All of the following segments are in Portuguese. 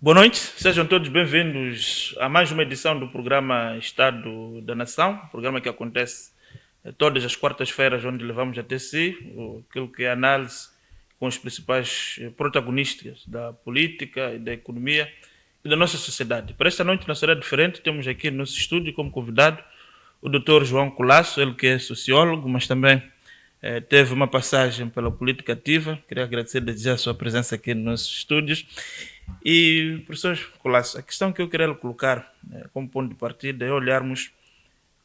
Boa noite, sejam todos bem-vindos a mais uma edição do programa Estado da Nação, programa que acontece todas as quartas-feiras, onde levamos até si aquilo que é a análise com os principais protagonistas da política e da economia e da nossa sociedade. Para esta noite não será diferente, temos aqui no nosso estúdio como convidado o Dr. João Colasso, ele que é sociólogo, mas também teve uma passagem pela política ativa. Queria agradecer desde já a sua presença aqui nos nossos estúdios. E, professor Colasso, a questão que eu queria lhe colocar como ponto de partida é olharmos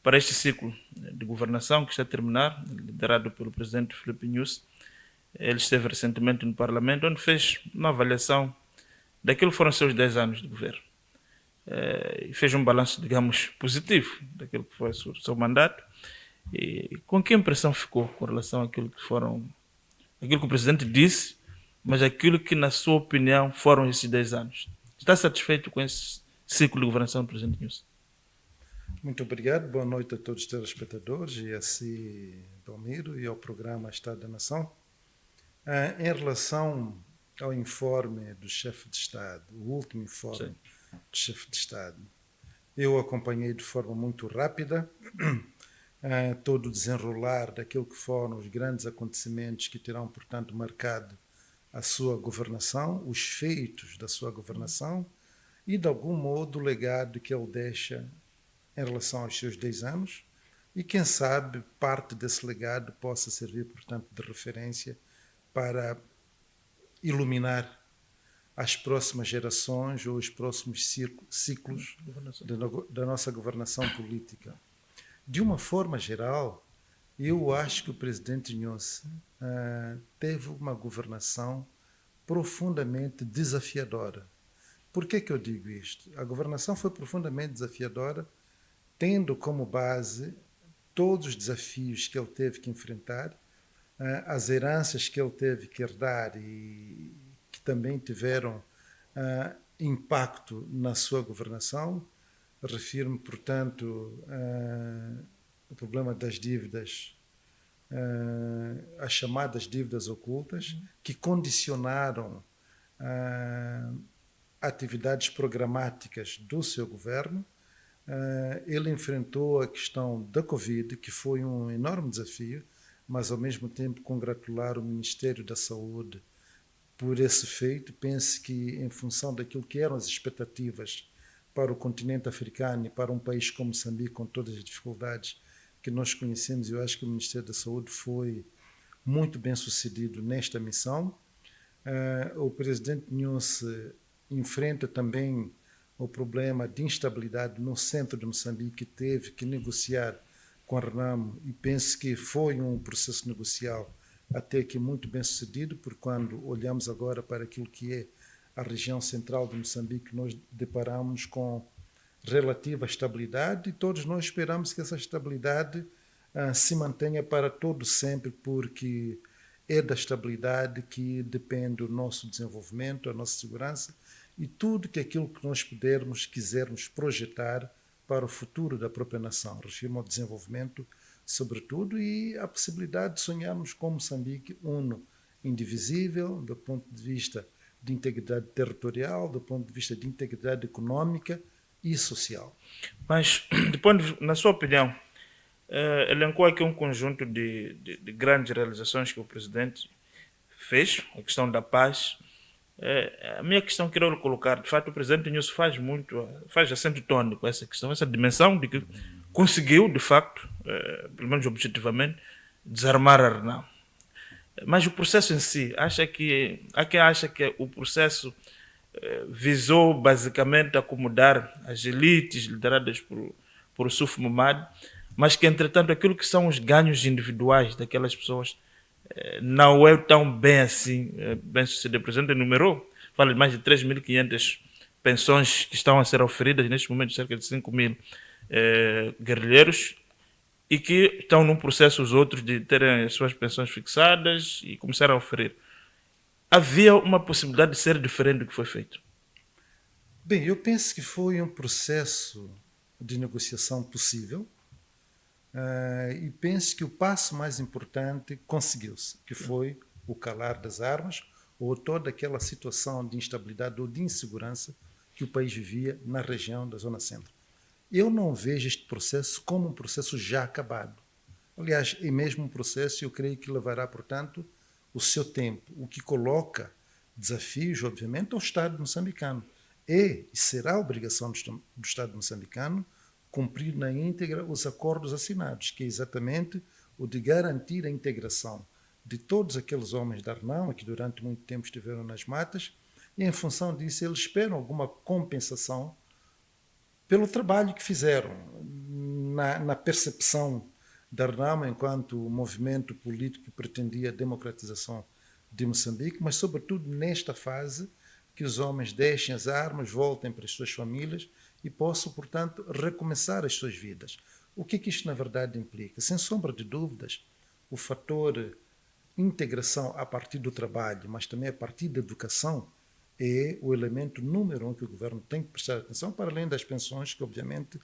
para este ciclo de governação que está a terminar, liderado pelo presidente Filipe Nyusi. Ele esteve recentemente no Parlamento, onde fez uma avaliação daquilo que foram seus 10 anos de governo. E fez um balanço, digamos, positivo daquilo que foi o seu mandato. E com que impressão ficou com relação àquilo aquilo que o presidente disse, mas aquilo que, na sua opinião, foram esses 10 anos? Está satisfeito com esse ciclo de governação do presidente Nyusi? Muito obrigado, boa noite a todos os telespectadores e a si, Belmiro, e ao programa Estado da Nação. Em relação ao informe do chefe de Estado, o último informe Sim. do chefe de Estado, eu acompanhei de forma muito rápida todo o desenrolar daquilo que foram os grandes acontecimentos que terão, portanto, marcado a sua governação, os feitos da sua governação e, de algum modo, o legado que ele deixa em relação aos seus 10 anos e, quem sabe, parte desse legado possa servir, portanto, de referência para iluminar as próximas gerações ou os próximos ciclos da nossa governação política. De uma forma geral, eu acho que o presidente Nyusi teve uma governação profundamente desafiadora. Por que eu digo isto? A governação foi profundamente desafiadora, tendo como base todos os desafios que ele teve que enfrentar, as heranças que ele teve que herdar e que também tiveram impacto na sua governação. Refiro-me, portanto, ao problema das dívidas, as chamadas dívidas ocultas, que condicionaram atividades programáticas do seu governo. Ele enfrentou a questão da Covid, que foi um enorme desafio, mas ao mesmo tempo congratular o Ministério da Saúde por esse feito. Penso que, em função daquilo que eram as expectativas para o continente africano e para um país como Moçambique, com todas as dificuldades que nós conhecemos, eu acho que o Ministério da Saúde foi muito bem sucedido nesta missão. O presidente Nyusi enfrenta também o problema de instabilidade no centro de Moçambique, que teve que negociar com a Renamo, e penso que foi um processo negocial até que muito bem sucedido, porque quando olhamos agora para aquilo que é a região central de Moçambique, nós deparamos com relativa estabilidade e todos nós esperamos que essa estabilidade se mantenha para todo sempre, porque é da estabilidade que depende o nosso desenvolvimento, a nossa segurança e tudo aquilo que nós quisermos projetar para o futuro da própria nação. Refiro-me ao desenvolvimento, sobretudo, e a possibilidade de sonharmos com Moçambique uno, indivisível, do ponto de vista de integridade territorial, do ponto de vista de integridade econômica e social. Mas, depois, na sua opinião, elencou aqui um conjunto de grandes realizações que o presidente fez, a questão da paz. A minha questão que eu quero colocar, de fato, o presidente Nyusi faz acento tônico essa questão, essa dimensão de que conseguiu, de facto, pelo menos objetivamente, desarmar a Renamo. Mas o processo em si, há quem acha que o processo visou basicamente acomodar as elites lideradas por Suf Momad, mas que, entretanto, aquilo que são os ganhos individuais daquelas pessoas não é tão bem assim, bem sucedido. O presidente enumerou, fala de mais de 3.500 pensões que estão a ser oferidas neste momento, cerca de 5.000 guerrilheiros, e que estão num processo os outros de terem as suas pensões fixadas e começaram a oferir. Havia uma possibilidade de ser diferente do que foi feito? Bem, eu penso que foi um processo de negociação possível, e penso que o passo mais importante conseguiu-se, que foi o calar das armas ou toda aquela situação de instabilidade ou de insegurança que o país vivia na região da Zona Centro. Eu não vejo este processo como um processo já acabado. Aliás, é mesmo um processo, eu creio que levará, portanto, o seu tempo, o que coloca desafios, obviamente, ao Estado moçambicano. E será obrigação do Estado moçambicano cumprir na íntegra os acordos assinados, que é exatamente o de garantir a integração de todos aqueles homens da RNAM que durante muito tempo estiveram nas matas, e em função disso eles esperam alguma compensação pelo trabalho que fizeram na percepção da RNAM enquanto movimento político que pretendia a democratização de Moçambique, mas sobretudo nesta fase que os homens deixem as armas, voltem para as suas famílias e possam, portanto, recomeçar as suas vidas. O que isto na verdade implica? Sem sombra de dúvidas, o fator integração a partir do trabalho, mas também a partir da educação, é o elemento número um que o governo tem que prestar atenção, para além das pensões que, obviamente,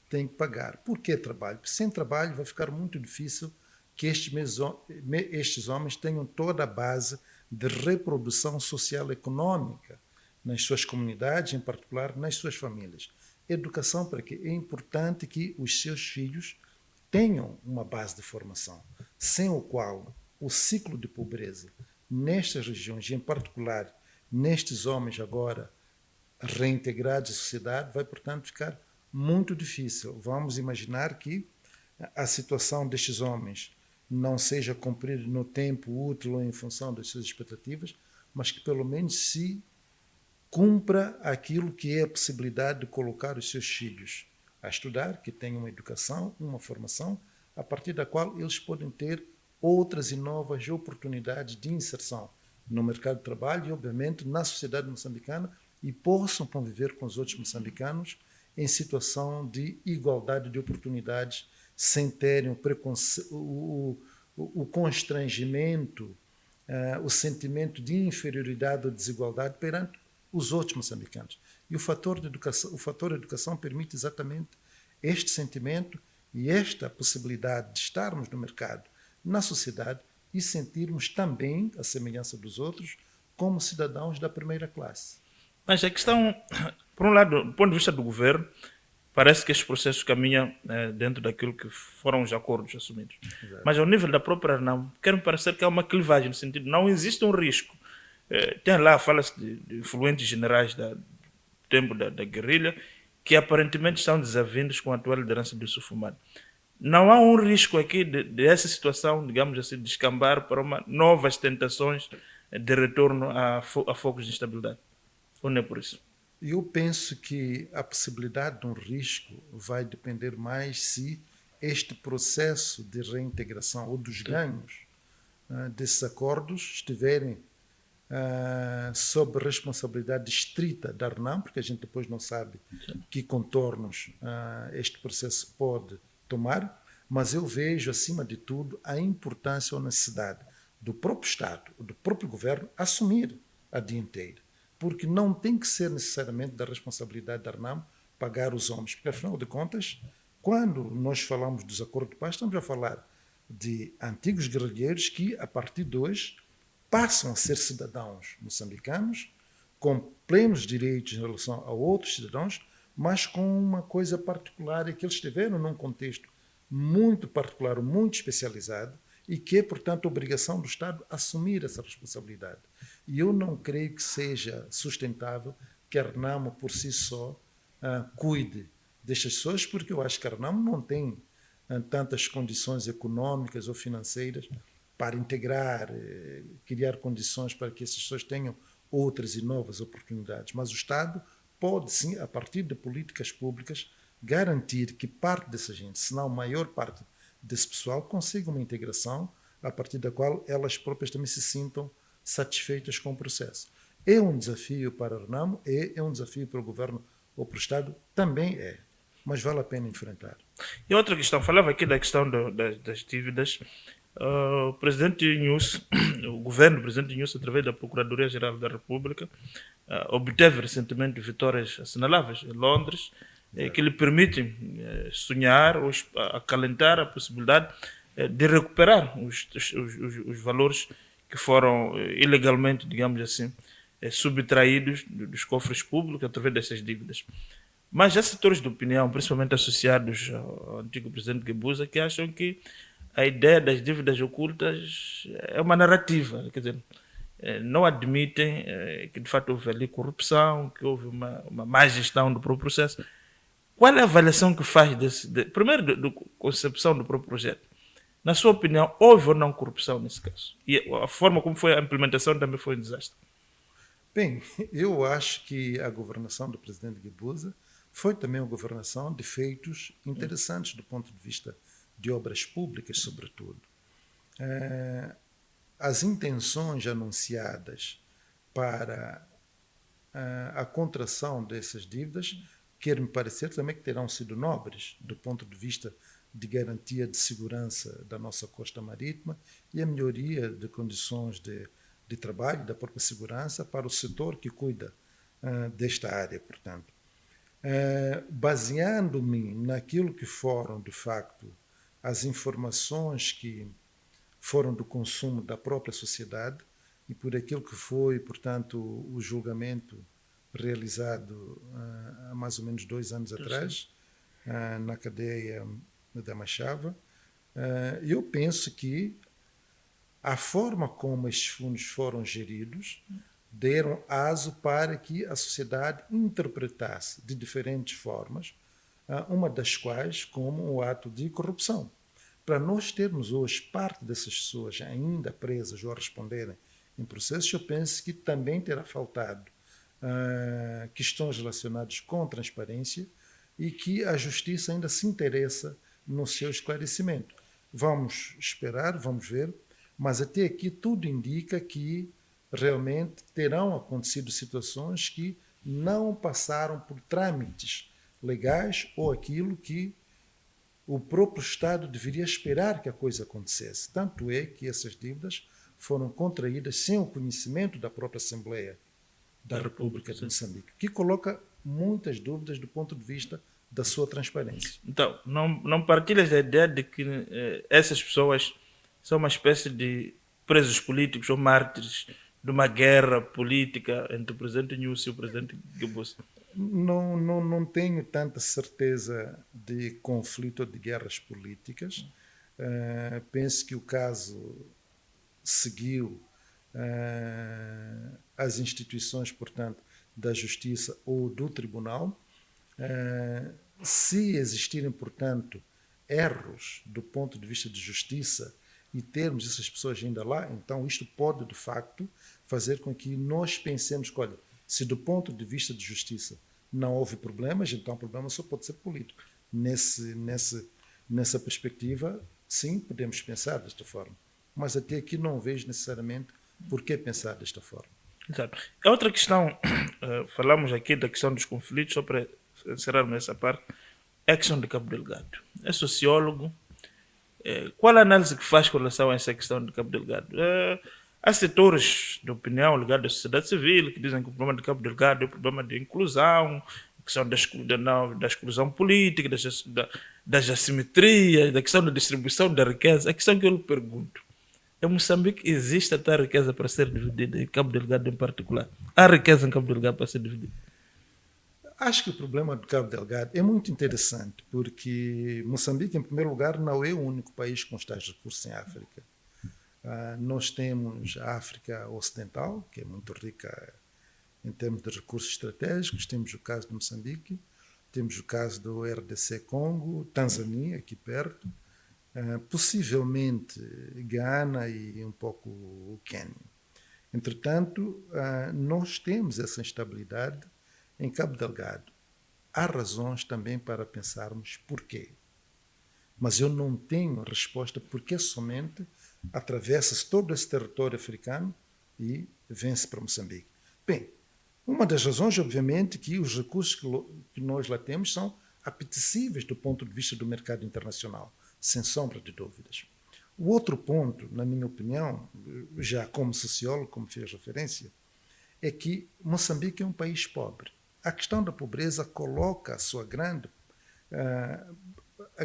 tem que pagar. Por que trabalho? Porque sem trabalho vai ficar muito difícil que estes homens tenham toda a base de reprodução social e econômica nas suas comunidades, em particular nas suas famílias. Educação para quê? É importante que os seus filhos tenham uma base de formação, sem o qual o ciclo de pobreza nestas regiões, em particular nestes homens agora reintegrados à sociedade, vai, portanto, ficar muito difícil. Vamos imaginar que a situação destes homens não seja cumprida no tempo útil ou em função das suas expectativas, mas que pelo menos se cumpra aquilo que é a possibilidade de colocar os seus filhos a estudar, que tenham uma educação, uma formação, a partir da qual eles podem ter outras e novas oportunidades de inserção no mercado de trabalho e, obviamente, na sociedade moçambicana, e possam conviver com os outros moçambicanos em situação de igualdade de oportunidades, sem terem o constrangimento, o sentimento de inferioridade ou desigualdade perante os outros moçambicanos. E o fator educação permite exatamente este sentimento e esta possibilidade de estarmos no mercado, na sociedade, e sentirmos também a semelhança dos outros como cidadãos da primeira classe. Mas a questão, por um lado, do ponto de vista do governo, parece que estes processos caminham dentro daquilo que foram os acordos assumidos. Exato. Mas ao nível da própria RNAM, quer-me parecer que há uma clivagem no sentido de não existe um risco. Tem lá, fala-se de influentes generais do tempo da guerrilha, que aparentemente estão desavindos com a atual liderança do Sufumado. Não há um risco aqui de essa situação, digamos assim, descambar para novas tentações de retorno a focos de instabilidade. Ou não é por isso? Eu penso que a possibilidade de um risco vai depender mais se este processo de reintegração ou dos ganhos desses acordos estiverem sob responsabilidade estrita da RNAM, porque a gente depois não sabe que contornos este processo pode tomar, mas eu vejo, acima de tudo, a importância ou necessidade do próprio Estado, do próprio governo, assumir a dianteira. Porque não tem que ser necessariamente da responsabilidade da RNAM pagar os homens. Porque, afinal de contas, quando nós falamos dos acordos de paz, estamos a falar de antigos guerrilheiros que, a partir de hoje, passam a ser cidadãos moçambicanos, com plenos direitos em relação a outros cidadãos, mas com uma coisa particular, é que eles estiveram num contexto muito particular, muito especializado, e que é, portanto, obrigação do Estado assumir essa responsabilidade. E eu não creio que seja sustentável que a RNAM, por si só, cuide destas pessoas, porque eu acho que a RNAM não tem tantas condições econômicas ou financeiras para integrar, criar condições para que essas pessoas tenham outras e novas oportunidades. Mas o Estado pode, sim, a partir de políticas públicas, garantir que parte dessa gente, se não a maior parte desse pessoal, consiga uma integração a partir da qual elas próprias também se sintam satisfeitas com o processo. É um desafio para a RNAM, é um desafio para o governo ou para o Estado, também é, mas vale a pena enfrentar. E outra questão, falava aqui da questão das dívidas. O presidente Inhusse, o governo do presidente Inhusse, através da Procuradoria-Geral da República, obteve recentemente vitórias assinaláveis em Londres, que lhe permitem sonhar ou acalentar a possibilidade de recuperar os valores que foram ilegalmente, digamos assim, subtraídos dos cofres públicos através dessas dívidas. Mas há setores de opinião, principalmente associados ao antigo presidente Guebuza, que acham que a ideia das dívidas ocultas é uma narrativa, quer dizer, não admitem que de fato houve ali corrupção, que houve uma má gestão do próprio processo. Qual é a avaliação que faz primeiro, da concepção do próprio projeto? Na sua opinião, houve ou não corrupção nesse caso? E a forma como foi a implementação também foi um desastre. Bem, eu acho que a governação do presidente Guebuza foi também uma governação de feitos interessantes do ponto de vista de obras públicas, sobretudo. As intenções anunciadas para a contração dessas dívidas, quer-me parecer também que terão sido nobres do ponto de vista de garantia de segurança da nossa costa marítima e a melhoria de condições de trabalho, da própria segurança para o setor que cuida desta área, portanto. Baseando-me naquilo que foram, de facto, as informações que foram do consumo da própria sociedade e por aquilo que foi, portanto, o julgamento realizado há mais ou menos 2 anos atrás, na cadeia da Machava, eu penso que a forma como estes fundos foram geridos deram aso para que a sociedade interpretasse de diferentes formas, uma das quais como um ato de corrupção. Para nós termos hoje parte dessas pessoas ainda presas ou a responderem em processos, eu penso que também terá faltado questões relacionadas com transparência e que a justiça ainda se interessa no seu esclarecimento. Vamos esperar, vamos ver, mas até aqui tudo indica que realmente terão acontecido situações que não passaram por trâmites legais ou aquilo que o próprio Estado deveria esperar que a coisa acontecesse. Tanto é que essas dívidas foram contraídas sem o conhecimento da própria Assembleia da República de Moçambique, que coloca muitas dúvidas do ponto de vista da sua transparência. Então, não partilhas da ideia de que essas pessoas são uma espécie de presos políticos ou mártires de uma guerra política entre o presidente Nyusi e o presidente Guebuza? Não tenho tanta certeza de conflito ou de guerras políticas. Penso que o caso seguiu as instituições, portanto, da Justiça ou do Tribunal. Se existirem, portanto, erros do ponto de vista de justiça e termos essas pessoas ainda lá, então isto pode, de facto, fazer com que nós pensemos que, olha, se do ponto de vista de justiça não houve problemas, então o problema só pode ser político. Nessa perspectiva, sim, podemos pensar desta forma. Mas até aqui não vejo necessariamente por que pensar desta forma. Exato. A outra questão, falamos aqui da questão dos conflitos, só para encerrarmos essa parte, é a questão de Cabo Delgado. É sociólogo. Qual a análise que faz com relação a essa questão de Cabo Delgado? Há setores de opinião ligados à sociedade civil que dizem que o problema de Cabo Delgado é o problema de inclusão, a questão da exclusão política, das assimetrias, da questão da distribuição da riqueza. A questão que eu lhe pergunto, em Moçambique existe até riqueza para ser dividida, em Cabo Delgado em particular? Há riqueza em Cabo Delgado para ser dividida? Acho que o problema do Cabo Delgado é muito interessante, porque Moçambique, em primeiro lugar, não é o único país com tais recursos em África. Nós temos a África Ocidental, que é muito rica em termos de recursos estratégicos, temos o caso de Moçambique, temos o caso do RDC Congo, Tanzânia, aqui perto, possivelmente Gana e um pouco o Quênia. Entretanto, nós temos essa instabilidade em Cabo Delgado. Há razões também para pensarmos porquê. Mas eu não tenho resposta porque somente atravessa-se todo esse território africano e vem-se para Moçambique. Bem, uma das razões, obviamente, que os recursos que nós lá temos são apetecíveis do ponto de vista do mercado internacional, sem sombra de dúvidas. O outro ponto, na minha opinião, já como sociólogo, como fez referência, é que Moçambique é um país pobre. A questão da pobreza coloca a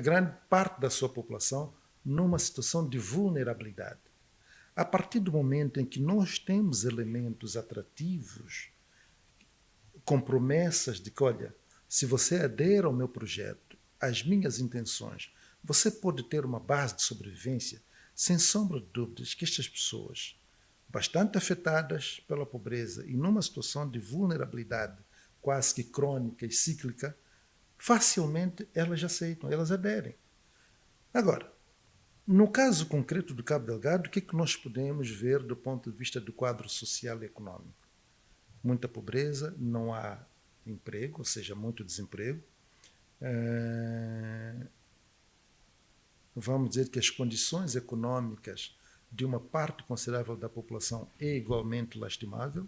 grande parte da sua população numa situação de vulnerabilidade. A partir do momento em que nós temos elementos atrativos, com promessas de que, olha, se você adere ao meu projeto, às minhas intenções, você pode ter uma base de sobrevivência, sem sombra de dúvidas que estas pessoas, bastante afetadas pela pobreza e numa situação de vulnerabilidade quase que crônica e cíclica, facilmente elas aceitam, elas aderem. Agora, no caso concreto do Cabo Delgado, o que é que nós podemos ver do ponto de vista do quadro social e econômico? Muita pobreza, não há emprego, ou seja, muito desemprego. Vamos dizer que as condições econômicas de uma parte considerável da população é igualmente lastimável.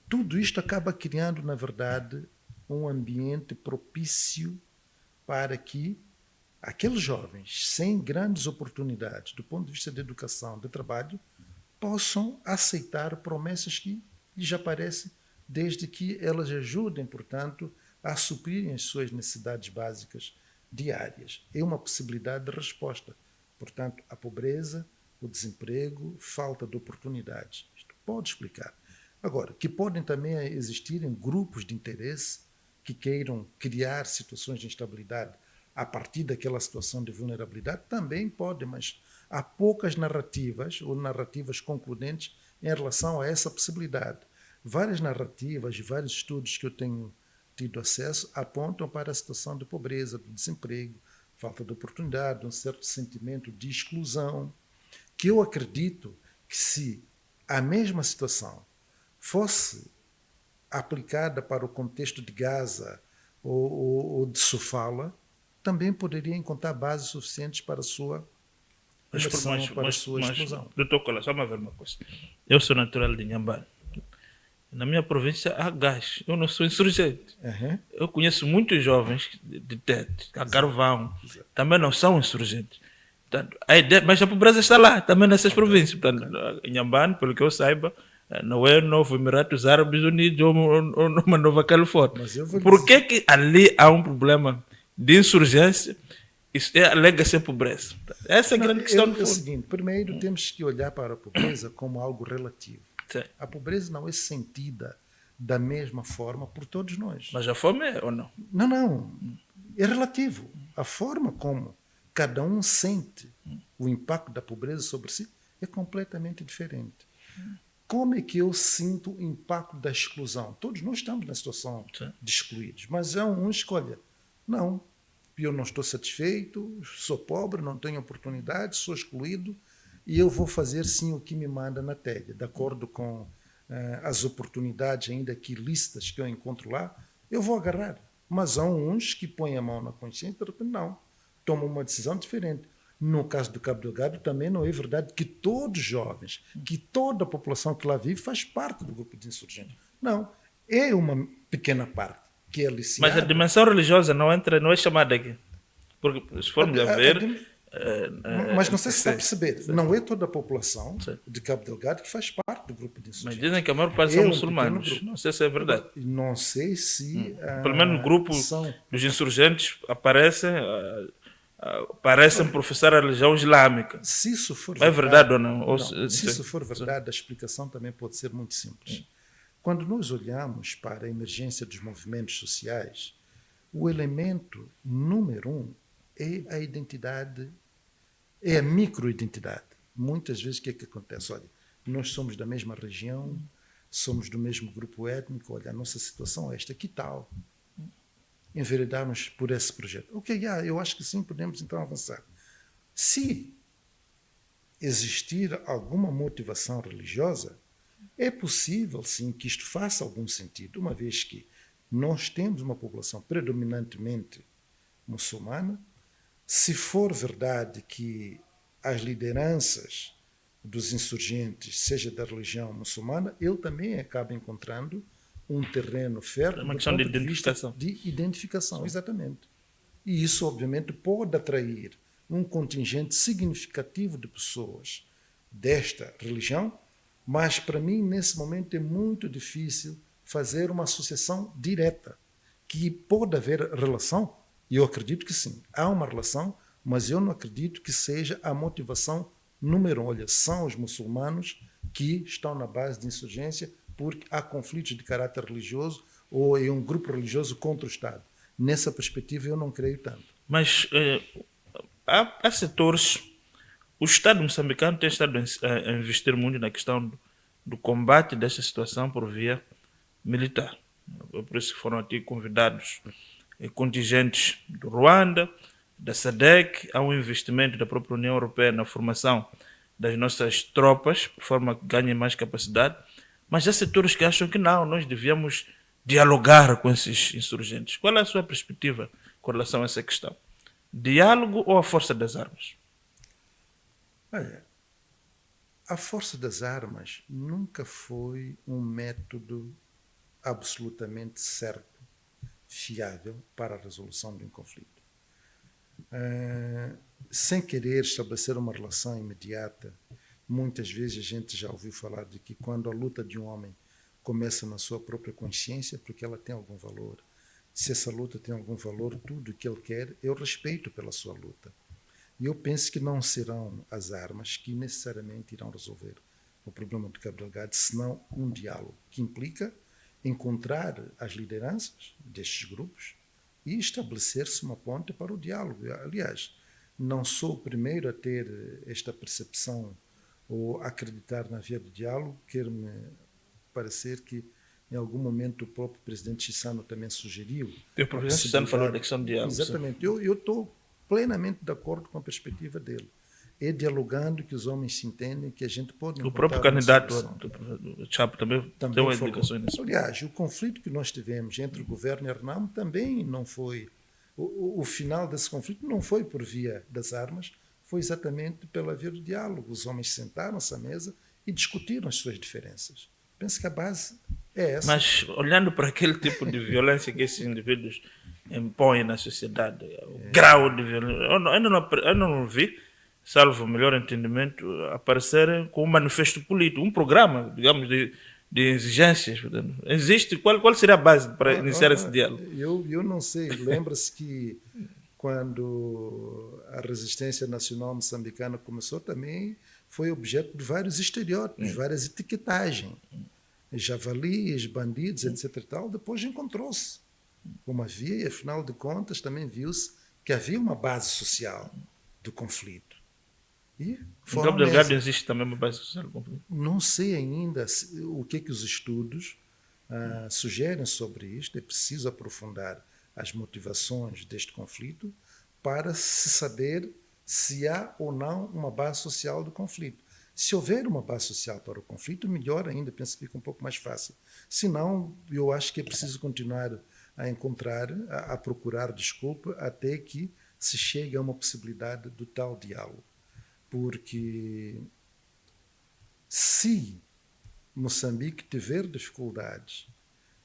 Tudo isto acaba criando, na verdade, um ambiente propício para que aqueles jovens sem grandes oportunidades do ponto de vista da educação, de trabalho, possam aceitar promessas que lhes aparecem desde que elas ajudem, portanto, a suprirem as suas necessidades básicas diárias. É uma possibilidade de resposta. Portanto, a pobreza, o desemprego, falta de oportunidades. Isto pode explicar. Agora, que podem também existirem grupos de interesse que queiram criar situações de instabilidade a partir daquela situação de vulnerabilidade, também pode, mas há poucas narrativas ou narrativas concludentes em relação a essa possibilidade. Várias narrativas e vários estudos que eu tenho tido acesso apontam para a situação de pobreza, do desemprego, falta de oportunidade, um certo sentimento de exclusão, que eu acredito que se a mesma situação fosse aplicada para o contexto de Gaza ou de Sofala, também poderia encontrar bases suficientes para a sua imersão, para a sua exclusão. Doutor Cola, só uma ver uma coisa. Eu sou natural de Inhambane. Na minha província há gás. Eu não sou insurgente. Eu conheço muitos jovens de Tete, a Carvão, também não são insurgentes. Portanto, a ideia, mas a pobreza está lá, também nessas províncias. Portanto, Inhambane, pelo que eu saiba, não é Novo Emirados Árabes Unidos ou uma Nova Califórnia. Por que ali há um problema de insurgência? Isso alega-se a pobreza. Essa é a grande questão. É o seguinte, primeiro temos que olhar para a pobreza como algo relativo. Sim. A pobreza não é sentida da mesma forma por todos nós. Mas a fome é ou não? Não. É relativo. A forma como cada um sente o impacto da pobreza sobre si é completamente diferente. Como é que eu sinto o impacto da exclusão? Todos nós estamos na situação de excluídos, mas há um escolha. Não, eu não estou satisfeito, sou pobre, não tenho oportunidade, sou excluído e eu vou fazer sim o que me manda na telha, de acordo com as oportunidades ainda que ilícitas que eu encontro lá, eu vou agarrar. Mas há uns que põem a mão na consciência e de repente não, tomam uma decisão diferente. No caso do Cabo Delgado, também não é verdade que todos os jovens, que toda a população que lá vive faz parte do grupo de insurgentes. Não, é uma pequena parte que é aliciada. Mas a dimensão religiosa não é chamada aqui. Porque se formos a ver... Mas não sei se está a perceber, não é toda a população de Cabo Delgado que faz parte do grupo de insurgentes. Mas dizem que a maior parte são muçulmanos. Não sei se é verdade. Não sei se... Pelo menos no grupo dos insurgentes parecem professar a religião islâmica. Se isso for verdade, é verdade ou não? Se isso for verdade, a explicação também pode ser muito simples. Quando nós olhamos para a emergência dos movimentos sociais, o elemento número 1 é a identidade, é a microidentidade. Muitas vezes o que é que acontece? Olha, nós somos da mesma região, somos do mesmo grupo étnico, olha, a nossa situação é esta, que tal enveredarmos por esse projeto? Ok, eu acho que sim, podemos então avançar. Se existir alguma motivação religiosa, é possível sim que isto faça algum sentido, uma vez que nós temos uma população predominantemente muçulmana. Se for verdade que as lideranças dos insurgentes seja da religião muçulmana, ele também acaba encontrando um terreno fértil uma questão de identificação. De identificação, exatamente. E isso, obviamente, pode atrair um contingente significativo de pessoas desta religião, mas, para mim, nesse momento, é muito difícil fazer uma associação direta, que pode haver relação. E eu acredito que sim, há uma relação, mas eu não acredito que seja a motivação Número 1, olha, são os muçulmanos que estão na base de insurgência porque há conflitos de caráter religioso ou é um grupo religioso contra o Estado. Nessa perspectiva, eu não creio tanto. Mas há setores. O Estado moçambicano tem estado a investir muito na questão do combate desta situação por via militar. É por isso que foram aqui convidados contingentes do Ruanda, da SADC, há um investimento da própria União Europeia na formação das nossas tropas, por forma que ganhem mais capacidade, mas há setores que acham que não, nós devíamos dialogar com esses insurgentes. Qual é a sua perspectiva com relação a essa questão? Diálogo ou a força das armas? Olha, a força das armas nunca foi um método absolutamente certo, fiável para a resolução de um conflito. Sem querer estabelecer uma relação imediata, muitas vezes a gente já ouviu falar de que quando a luta de um homem começa na sua própria consciência, porque ela tem algum valor. Se essa luta tem algum valor, tudo o que ele quer, eu respeito pela sua luta. E eu penso que não serão as armas que necessariamente irão resolver o problema de Cabo Delgado, senão um diálogo que implica encontrar as lideranças destes grupos e estabelecer-se uma ponte para o diálogo. Aliás, não sou o primeiro a ter esta percepção ou acreditar na via do diálogo. Quer-me parecer que em algum momento o próprio presidente Chissano também sugeriu. O presidente Chissano falou da questão do diálogo. Exatamente. Eu estou plenamente de acordo com a perspectiva dele. É dialogando que os homens se entendem, que a gente pode... O próprio candidato do Chapo também deu uma indicação nisso. Aliás, o conflito que nós tivemos entre o governo e a Renamo também não foi... O final desse conflito não foi por via das armas, foi exatamente pela via do diálogo. Os homens sentaram-se à mesa e discutiram as suas diferenças. Penso que a base é essa. Mas olhando para aquele tipo de violência que esses indivíduos impõem na sociedade, o grau de violência, eu não vi, salvo o melhor entendimento, aparecerem com um manifesto político, um programa, digamos, de exigências. Existe? Qual seria a base para iniciar esse diálogo? Eu não sei. Lembra-se que quando a resistência nacional moçambicana começou, também foi objeto de vários estereótipos, várias etiquetagens. Javalis, bandidos, etc. e tal. Depois encontrou-se como havia, e afinal de contas também viu-se que havia uma base social do conflito. E em Cabo Delgado existe também uma base social do conflito? Não sei ainda o que os estudos sugerem sobre isto. É preciso aprofundar as motivações deste conflito para se saber se há ou não uma base social do conflito. Se houver uma base social para o conflito, melhor ainda, penso que fica um pouco mais fácil. Se não, eu acho que é preciso continuar a encontrar, a procurar desculpa, até que se chegue a uma possibilidade do tal diálogo. Porque se Moçambique tiver dificuldades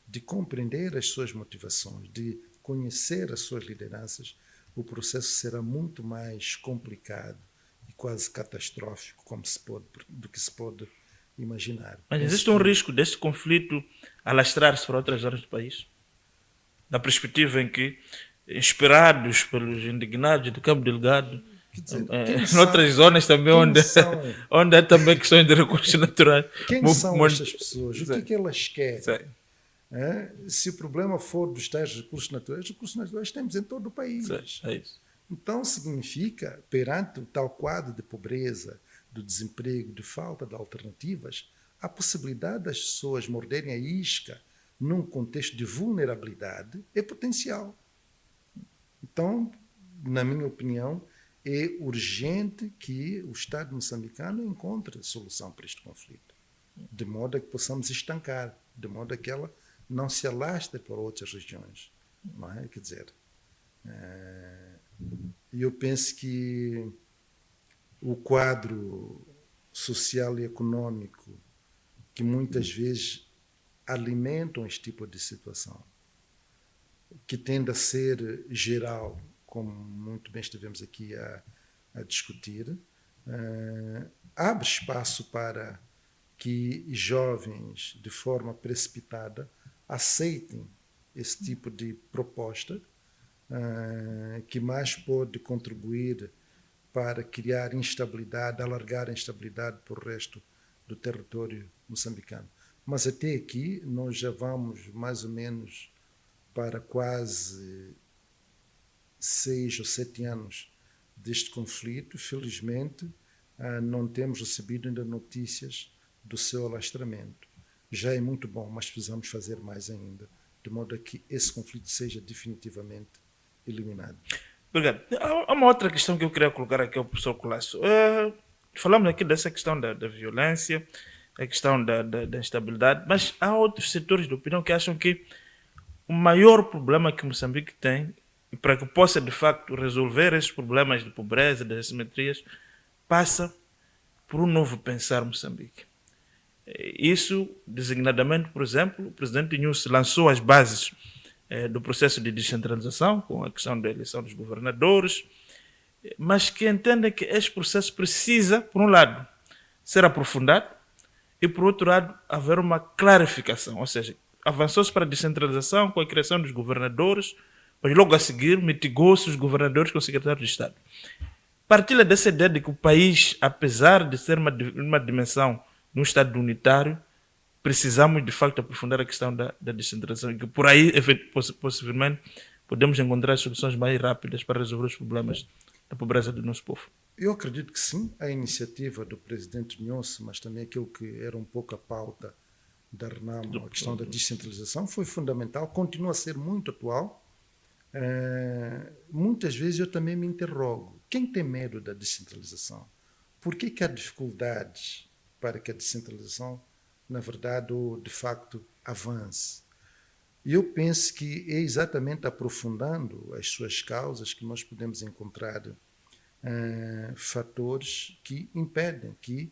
de compreender as suas motivações, de conhecer as suas lideranças, o processo será muito mais complicado e quase catastrófico do que se pode imaginar. Mas existe um risco deste conflito alastrar-se para outras zonas do país? Na perspectiva em que, inspirados pelos indignados de Cabo Delgado, em outras zonas também onde há também questões de recursos naturais. Quem são estas pessoas? O que elas querem? Se o problema for dos tais recursos naturais temos em todo o país. É isso. Então significa, perante o tal quadro de pobreza, do desemprego, de falta de alternativas, a possibilidade das pessoas morderem a isca num contexto de vulnerabilidade é potencial. Então, na minha opinião, é urgente que o Estado moçambicano encontre solução para este conflito, de modo a que possamos estancar, de modo a que ela não se alastre para outras regiões. Não é? Quer dizer, eu penso que o quadro social e econômico que muitas vezes alimentam este tipo de situação, que tende a ser geral, como muito bem estivemos aqui a discutir, abre espaço para que jovens, de forma precipitada, aceitem esse tipo de proposta, que mais pode contribuir para criar instabilidade, alargar a instabilidade para o resto do território moçambicano. Mas até aqui nós já vamos mais ou menos para quase 6 ou 7 anos deste conflito. Felizmente, não temos recebido ainda notícias do seu alastramento. Já é muito bom, mas precisamos fazer mais ainda, de modo a que esse conflito seja definitivamente eliminado. Obrigado. Há uma outra questão que eu queria colocar aqui ao professor Colasso. Falamos aqui dessa questão da violência, a questão da instabilidade, mas há outros setores de opinião que acham que o maior problema que Moçambique tem, e para que possa de facto resolver esses problemas de pobreza, das assimetrias, passa por um novo pensar Moçambique. Isso, designadamente, por exemplo, o presidente Nyusi lançou as bases do processo de descentralização, com a questão da eleição dos governadores, mas que entendem que este processo precisa, por um lado, ser aprofundado e, por outro lado, haver uma clarificação, ou seja, avançou-se para a descentralização com a criação dos governadores, mas logo a seguir mitigou-se os governadores com o secretário de Estado. Partilha dessa ideia de que o país, apesar de ser uma dimensão de um Estado unitário, precisamos de facto aprofundar a questão da descentralização e que por aí, possivelmente, podemos encontrar soluções mais rápidas para resolver os problemas da pobreza do nosso povo. Eu acredito que sim, a iniciativa do presidente Nyusi, mas também aquilo que era um pouco a pauta da Renamo, a questão da descentralização, foi fundamental, continua a ser muito atual. Muitas vezes eu também me interrogo, quem tem medo da descentralização? Por que há dificuldades para que a descentralização, na verdade, ou de facto, avance? E eu penso que é exatamente aprofundando as suas causas que nós podemos encontrar fatores que impedem que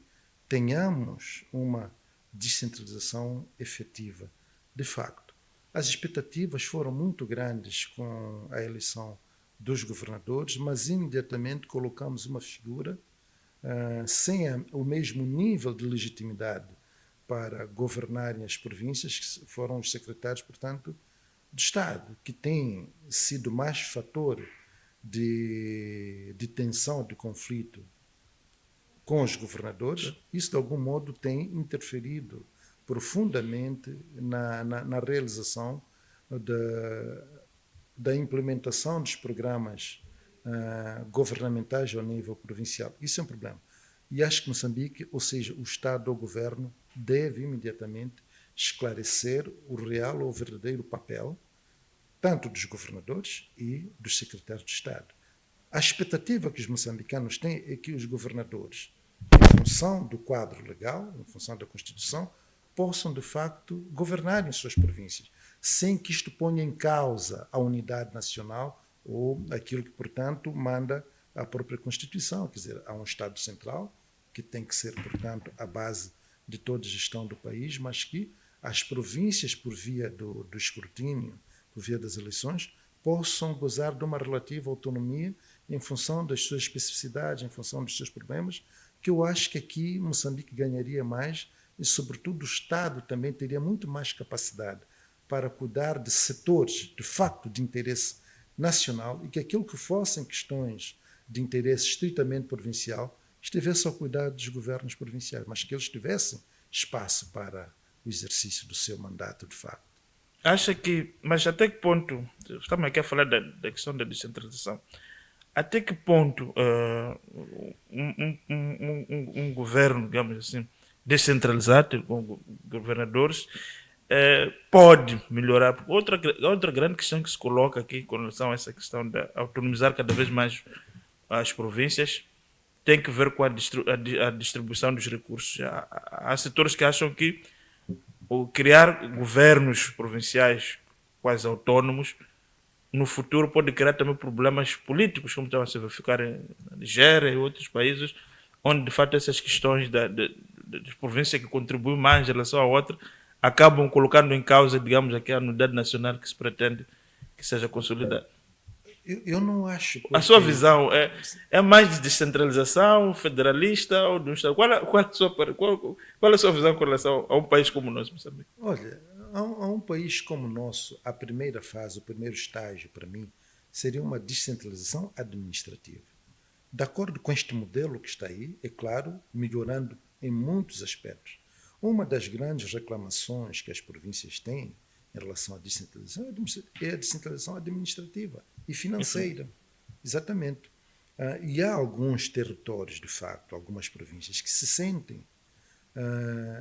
tenhamos uma descentralização efetiva. De facto, as expectativas foram muito grandes com a eleição dos governadores, mas imediatamente colocamos uma figura sem o mesmo nível de legitimidade para governarem as províncias, que foram os secretários, portanto, de Estado, que têm sido mais fator de tensão, de conflito com os governadores. Isso, de algum modo, tem interferido profundamente na realização da implementação dos programas governamentais ao nível provincial. Isso é um problema. E acho que Moçambique, ou seja, o Estado ou o governo, deve imediatamente esclarecer o real ou verdadeiro papel tanto dos governadores e dos secretários de Estado. A expectativa que os moçambicanos têm é que os governadores, em função do quadro legal, em função da Constituição, possam, de facto, governar em suas províncias, sem que isto ponha em causa a unidade nacional ou aquilo que, portanto, manda a própria Constituição. Quer dizer, há um Estado central, que tem que ser, portanto, a base de toda a gestão do país, mas que as províncias, por via do escrutínio, por via das eleições, possam gozar de uma relativa autonomia em função das suas especificidades, em função dos seus problemas, que eu acho que aqui Moçambique ganharia mais e, sobretudo, o Estado também teria muito mais capacidade para cuidar de setores, de facto, de interesse nacional e que aquilo que fossem questões de interesse estritamente provincial estivesse ao cuidado dos governos provinciais, mas que eles tivessem espaço para o exercício do seu mandato, de facto. Acha que, mas até que ponto, estamos aqui a falar da questão da descentralização, até que ponto um governo, digamos assim, descentralizado, com governadores, pode melhorar? Outra grande questão que se coloca aqui com relação a essa questão de autonomizar cada vez mais as províncias tem que ver com a distribuição dos recursos. Há setores que acham que criar governos provinciais quase autônomos no futuro pode criar também problemas políticos, como estão a se verificar na Nigéria e outros países, onde de fato essas questões das províncias que contribuem mais em relação a outra acabam colocando em causa, digamos, aqui a unidade nacional que se pretende que seja consolidada. Eu não acho... A sua visão é mais de descentralização, federalista ou de um Estado? Qual é a sua visão com relação a um país como o nosso, Moçambique? Olha, a um país como o nosso, a primeira fase, o primeiro estágio, para mim, seria uma descentralização administrativa. de acordo com este modelo que está aí, é claro, melhorando em muitos aspectos. Uma das grandes reclamações que as províncias têm em relação à descentralização é a descentralização administrativa e financeira. Exatamente. E há alguns territórios, de facto, algumas províncias que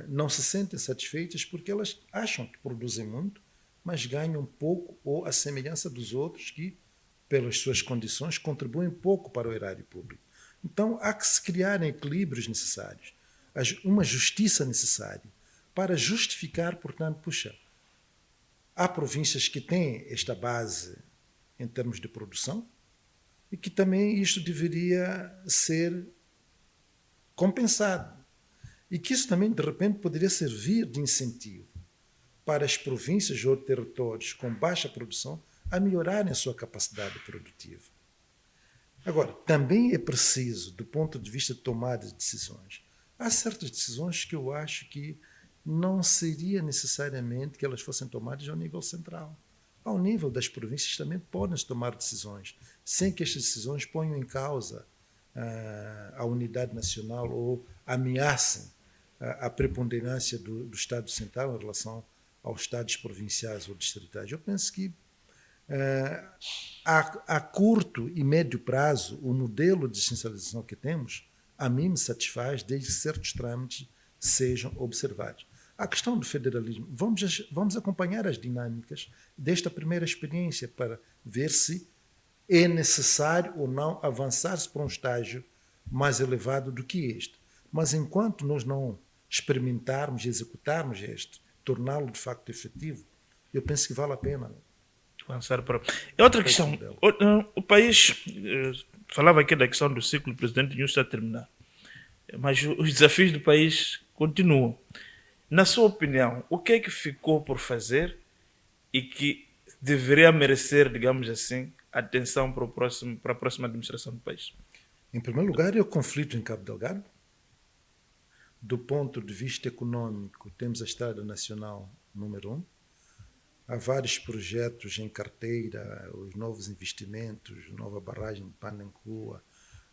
não se sentem satisfeitas porque elas acham que produzem muito, mas ganham pouco ou a semelhança dos outros que, pelas suas condições, contribuem pouco para o erário público. Então, há que se criar equilíbrios necessários, uma justiça necessária para justificar, portanto, puxa, há províncias que têm esta base em termos de produção e que também isto deveria ser compensado. E que isso também, de repente, poderia servir de incentivo para as províncias ou territórios com baixa produção a melhorarem a sua capacidade produtiva. Agora, também é preciso, do ponto de vista de tomada de decisões, há certas decisões que eu acho que não seria necessariamente que elas fossem tomadas ao nível central. Ao nível das províncias também podem-se tomar decisões, sem que estas decisões ponham em causa a unidade nacional ou ameacem a preponderância do Estado Central em relação aos Estados provinciais ou distritais. Eu penso que a curto e médio prazo, o modelo de descentralização que temos, a mim me satisfaz desde que certos trâmites sejam observados. A questão do federalismo, vamos acompanhar as dinâmicas desta primeira experiência para ver se é necessário ou não avançar-se para um estágio mais elevado do que este. Mas enquanto nós não experimentarmos e executarmos este, torná-lo de facto efetivo, eu penso que vale a pena avançar para. É outra questão. O país, falava aqui da questão do ciclo, o presidente Nunes está a terminar, mas os desafios do país continuam. Na sua opinião, o que é que ficou por fazer e que deveria merecer, digamos assim, atenção para a próxima administração do país? Em primeiro lugar, é o conflito em Cabo Delgado. Do ponto de vista econômico, temos a Estrada Nacional número 1. Há vários projetos em carteira, os novos investimentos, nova barragem de Panancua,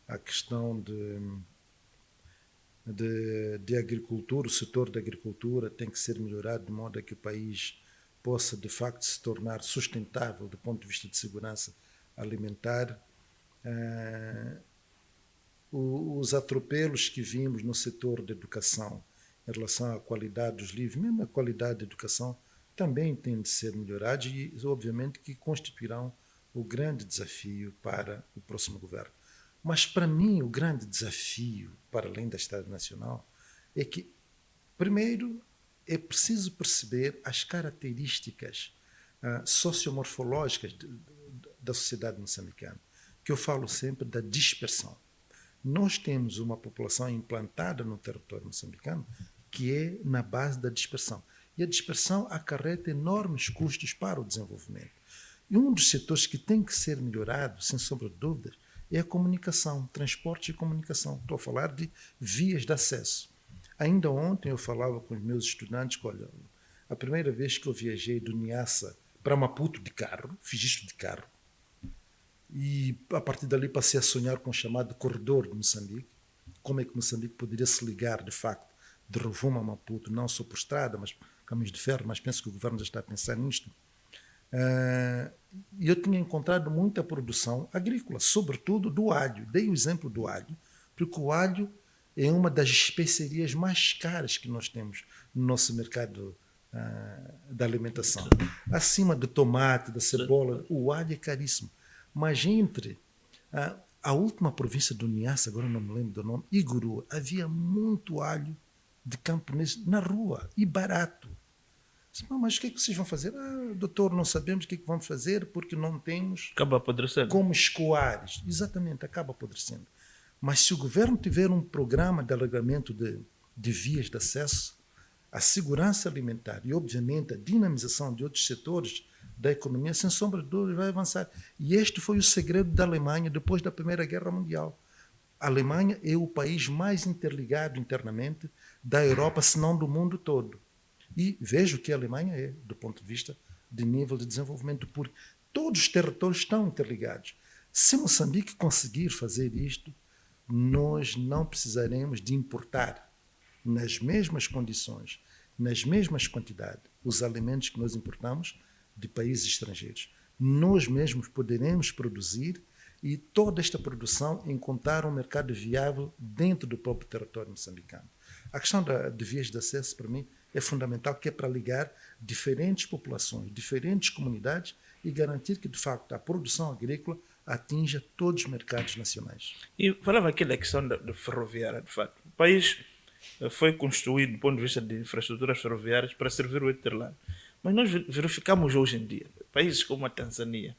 a questão de agricultura, o setor da agricultura tem que ser melhorado de modo a que o país possa, de facto, se tornar sustentável do ponto de vista de segurança alimentar. Os atropelos que vimos no setor da educação em relação à qualidade dos livros, mesmo a qualidade da educação, também têm de ser melhorados e, obviamente, que constituirão o grande desafio para o próximo governo. Mas, para mim, o grande desafio, para além da Estrada Nacional, é que, primeiro, é preciso perceber as características sociomorfológicas da sociedade moçambicana, que eu falo sempre da dispersão. Nós temos uma população implantada no território moçambicano que é na base da dispersão. E a dispersão acarreta enormes custos para o desenvolvimento. E um dos setores que tem que ser melhorado, sem sombra de dúvidas, é a comunicação, transporte e comunicação. Estou a falar de vias de acesso. Ainda ontem eu falava com os meus estudantes que, olha, a primeira vez que eu viajei do Niassa para Maputo de carro, fiz isto de carro, e a partir dali passei a sonhar com o chamado corredor de Moçambique, como é que Moçambique poderia se ligar, de facto, de Rovuma a Maputo, não só por estrada, mas caminhos de ferro, mas penso que o governo já está a pensar nisto. E eu tinha encontrado muita produção agrícola, sobretudo do alho. Dei o exemplo do alho, porque o alho é uma das especiarias mais caras que nós temos no nosso mercado da alimentação. Acima do tomate, da cebola, o alho é caríssimo. Mas entre a última província do Niassa, agora não me lembro do nome, Iguru, havia muito alho de camponês na rua e barato. Mas o que é que vocês vão fazer? Doutor, não sabemos o que é que vamos fazer porque não temos Acaba apodrecendo. Como escoar. Exatamente, acaba apodrecendo. Mas se o governo tiver um programa de alargamento de vias de acesso, a segurança alimentar e, obviamente, a dinamização de outros setores da economia, sem sombra de dúvida, vai avançar. E este foi o segredo da Alemanha depois da Primeira Guerra Mundial. A Alemanha é o país mais interligado internamente da Europa, se não do mundo todo. E vejo que a Alemanha é, do ponto de vista de nível de desenvolvimento, porque todos os territórios estão interligados. Se Moçambique conseguir fazer isto, nós não precisaremos de importar nas mesmas condições, nas mesmas quantidades, os alimentos que nós importamos de países estrangeiros. Nós mesmos poderemos produzir e toda esta produção encontrar um mercado viável dentro do próprio território moçambicano. A questão de vias de acesso, para mim, é fundamental, que é para ligar diferentes populações, diferentes comunidades e garantir que, de facto, a produção agrícola atinja todos os mercados nacionais. E falava aqui da questão da ferroviária, de facto. O país foi construído do ponto de vista de infraestruturas ferroviárias para servir o interlado. Mas nós verificamos hoje em dia, países como a Tanzânia,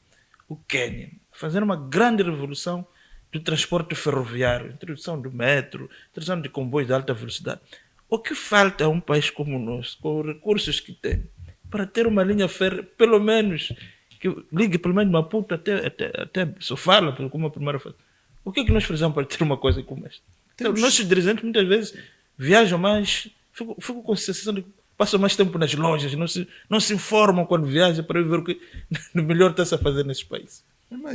o Quênia, fazendo uma grande revolução do transporte ferroviário, introdução do metro, introdução de comboios de alta velocidade. O que falta a um país como o nosso, com os recursos que tem, para ter uma linha férrea, pelo menos, que ligue pelo menos Maputo até Sofala, como a primeira fase? O que é que nós precisamos para ter uma coisa como esta? Então, nossos dirigentes muitas vezes viajam mais, ficam com a sensação de que passam mais tempo nas lojas, não se informam quando viajam para ver o que melhor está-se a fazer nesse país.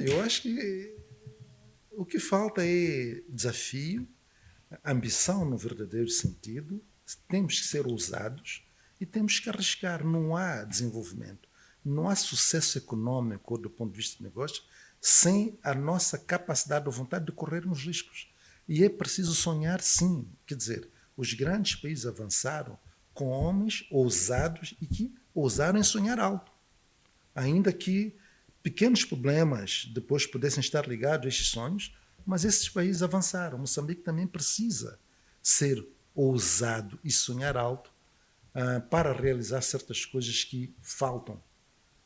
Eu acho que o que falta é desafio, ambição no verdadeiro sentido. Temos que ser ousados e temos que arriscar. Não há desenvolvimento, não há sucesso econômico do ponto de vista de negócio sem a nossa capacidade ou vontade de corrermos riscos. E é preciso sonhar, sim. Quer dizer, os grandes países avançaram com homens ousados e que ousaram em sonhar alto. Ainda que pequenos problemas depois pudessem estar ligados a estes sonhos, mas esses países avançaram. Moçambique também precisa ser ousado e sonhar alto para realizar certas coisas que faltam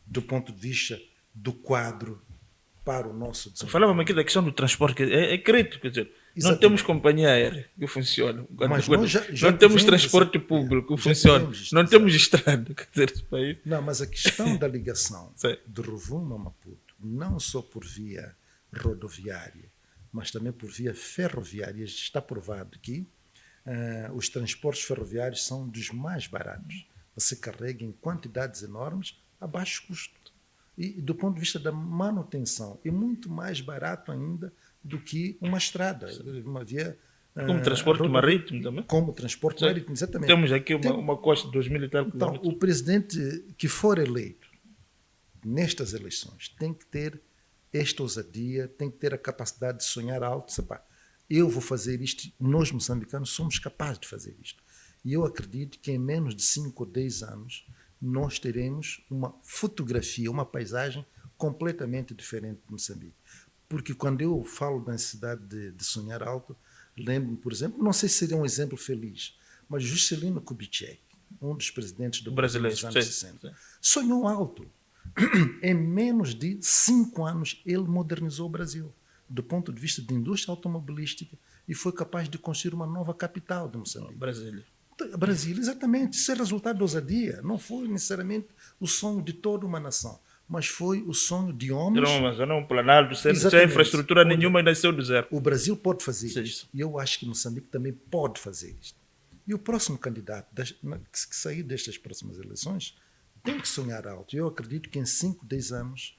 do ponto de vista do quadro para o nosso desenvolvimento. Falava-me aqui da questão do transporte, que é crítico, quer dizer, Exatamente. Não temos companhia aérea que funciona, Mas nós já não temos tivemos transporte público que funciona, não temos estrada, quer dizer, esse país. Não, mas a questão da ligação Sim. de Rovuma a Maputo, não só por via rodoviária, mas também por via ferroviária, está provado que os transportes ferroviários são dos mais baratos. Você carrega em quantidades enormes a baixo custo. E do ponto de vista da manutenção, é muito mais barato ainda do que uma estrada, uma via... Como transporte marítimo também? Como transporte marítimo, exatamente. Temos aqui uma costa de 2.000 e tal quilômetros. Então, o presidente que for eleito nestas eleições tem que ter esta ousadia, tem que ter a capacidade de sonhar alto. Eu vou fazer isto, nós moçambicanos somos capazes de fazer isto. E eu acredito que em menos de 5 ou 10 anos nós teremos uma fotografia, uma paisagem completamente diferente de Moçambique. Porque quando eu falo da necessidade de sonhar alto, lembro-me, por exemplo, não sei se seria um exemplo feliz, mas Juscelino Kubitschek, um dos presidentes do Brasil dos anos 60, sonhou alto. Em menos de 5 anos, ele modernizou o Brasil, do ponto de vista de indústria automobilística, e foi capaz de construir uma nova capital de Moçambique. Brasília, exatamente. Isso é resultado de ousadia. Não foi necessariamente o sonho de toda uma nação, mas foi o sonho de homens. Não, um planalto, sem infraestrutura nenhuma e nasceu do zero. O Brasil pode fazer isso. E eu acho que Moçambique também pode fazer isto. E o próximo candidato que sair destas próximas eleições tem que sonhar alto. Eu acredito que em 5, 10 anos,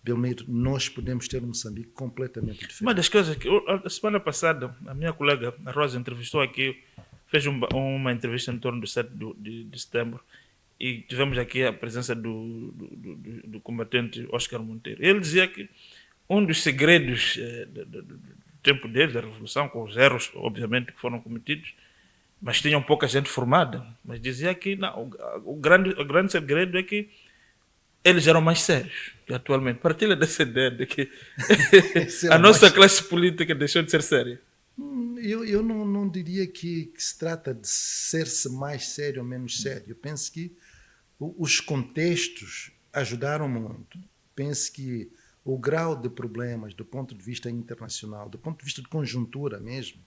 Belmiro, nós podemos ter um Moçambique completamente diferente. Uma das coisas que, a semana passada, a minha colega, a Rosa, entrevistou aqui, fez uma entrevista em torno do 7 de setembro, e tivemos aqui a presença do combatente Oscar Monteiro. Ele dizia que um dos segredos do tempo dele, da Revolução, com os erros, obviamente, que foram cometidos, mas tinham pouca gente formada, mas dizia que não, o grande segredo é que eles eram mais sérios que atualmente. Partilha dessa ideia de que a nossa classe política deixou de ser séria. Eu não diria que se trata de ser-se mais sério ou menos sério. Eu penso que os contextos ajudaram muito. Penso que o grau de problemas do ponto de vista internacional, do ponto de vista de conjuntura mesmo,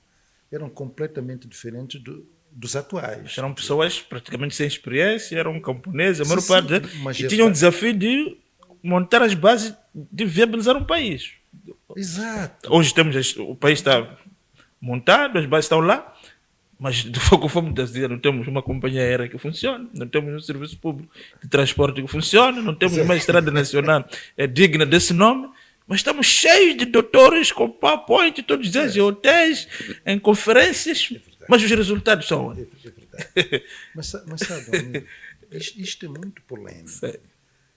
eram completamente diferentes dos atuais. Eram pessoas praticamente sem experiência, eram camponeses, a maior parte deles, e tinham o desafio de montar as bases de viabilizar um país. Exato. Hoje o país está montado, as bases estão lá, mas de qualquer forma não temos uma companhia aérea que funcione, não temos um serviço público de transporte que funcione, não temos uma estrada nacional digna desse nome. Mas estamos cheios de doutores com PowerPoint, todos os dias em hotéis, em conferências, mas os resultados são onde? É verdade. Mas sabe, amigo, isto é muito polêmico. Sei.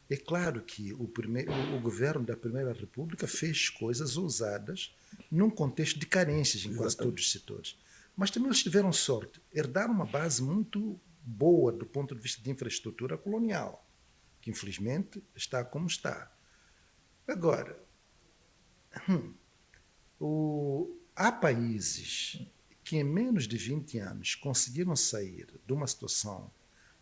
É claro que o governo da Primeira República fez coisas ousadas num contexto de carências em quase todos os setores. Mas também eles tiveram sorte, herdaram uma base muito boa do ponto de vista de infraestrutura colonial, que infelizmente está como está. Agora, há países que em menos de 20 anos conseguiram sair de uma situação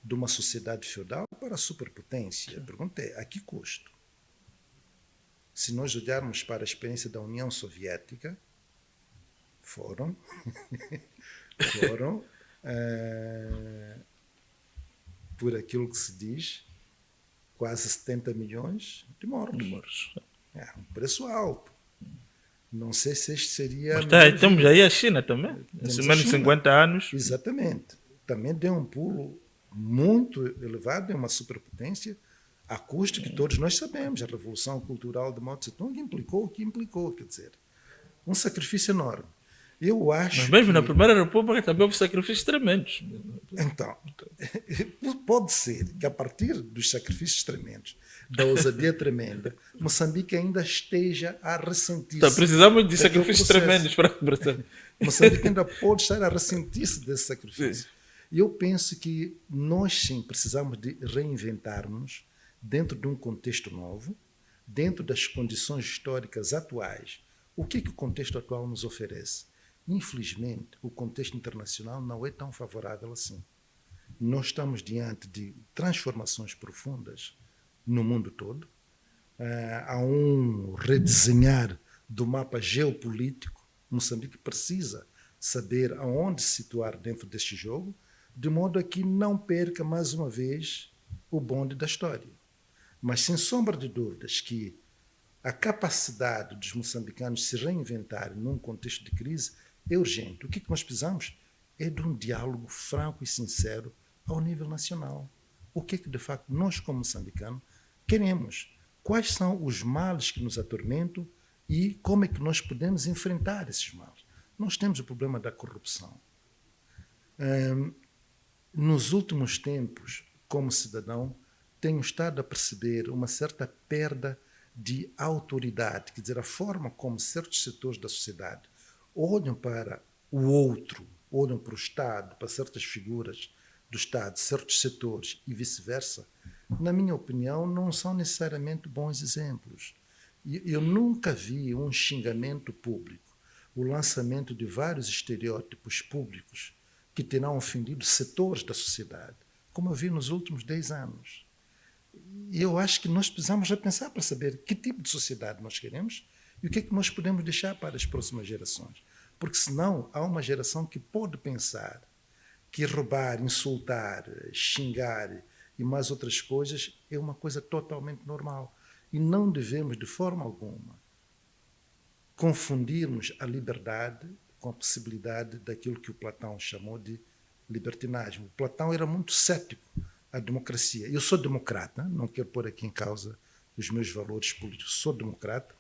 de uma sociedade feudal para a superpotência. A pergunta é, a que custo? Se nós olharmos para a experiência da União Soviética, foram por aquilo que se diz, quase 70 milhões de mortos. É um preço alto. Não sei se este seria... Mas temos aí a China também, em menos de 50 anos. Exatamente. Também deu um pulo muito elevado, é uma superpotência, a custo que todos nós sabemos. A Revolução Cultural de Mao Tse-tung implicou o que implicou, quer dizer, um sacrifício enorme. Eu acho Mas mesmo na Primeira República também houve sacrifícios tremendos. Então, pode ser que a partir dos sacrifícios tremendos, da ousadia tremenda, Moçambique ainda esteja a ressentir-se. Então, precisamos de sacrifícios tremendos para Moçambique ainda pode estar a ressentir-se desse sacrifício. E eu penso que nós sim precisamos de reinventar-nos dentro de um contexto novo, dentro das condições históricas atuais. O que o contexto atual nos oferece? Infelizmente, o contexto internacional não é tão favorável assim. Nós estamos diante de transformações profundas no mundo todo. Há um redesenhar do mapa geopolítico. Moçambique precisa saber aonde se situar dentro deste jogo, de modo a que não perca mais uma vez o bonde da história. Mas sem sombra de dúvidas que a capacidade dos moçambicanos se reinventarem num contexto de crise é urgente. O que nós precisamos é de um diálogo franco e sincero ao nível nacional. O que de facto nós, como moçambicanos, queremos? Quais são os males que nos atormentam e como é que nós podemos enfrentar esses males? Nós temos o problema da corrupção. Nos últimos tempos, como cidadão, tenho estado a perceber uma certa perda de autoridade, quer dizer, a forma como certos setores da sociedade olham para o outro, olham para o Estado, para certas figuras do Estado, certos setores e vice-versa, na minha opinião, não são necessariamente bons exemplos. Eu nunca vi um xingamento público, o lançamento de vários estereótipos públicos que terão ofendido setores da sociedade, como eu vi nos últimos 10 anos. E eu acho que nós precisamos repensar para saber que tipo de sociedade nós queremos e o que é que nós podemos deixar para as próximas gerações. Porque senão há uma geração que pode pensar que roubar, insultar, xingar e mais outras coisas é uma coisa totalmente normal. E não devemos, de forma alguma, confundirmos a liberdade com a possibilidade daquilo que o Platão chamou de libertinagem. O Platão era muito cético à democracia. Eu sou democrata, não quero pôr aqui em causa os meus valores políticos, sou democrata,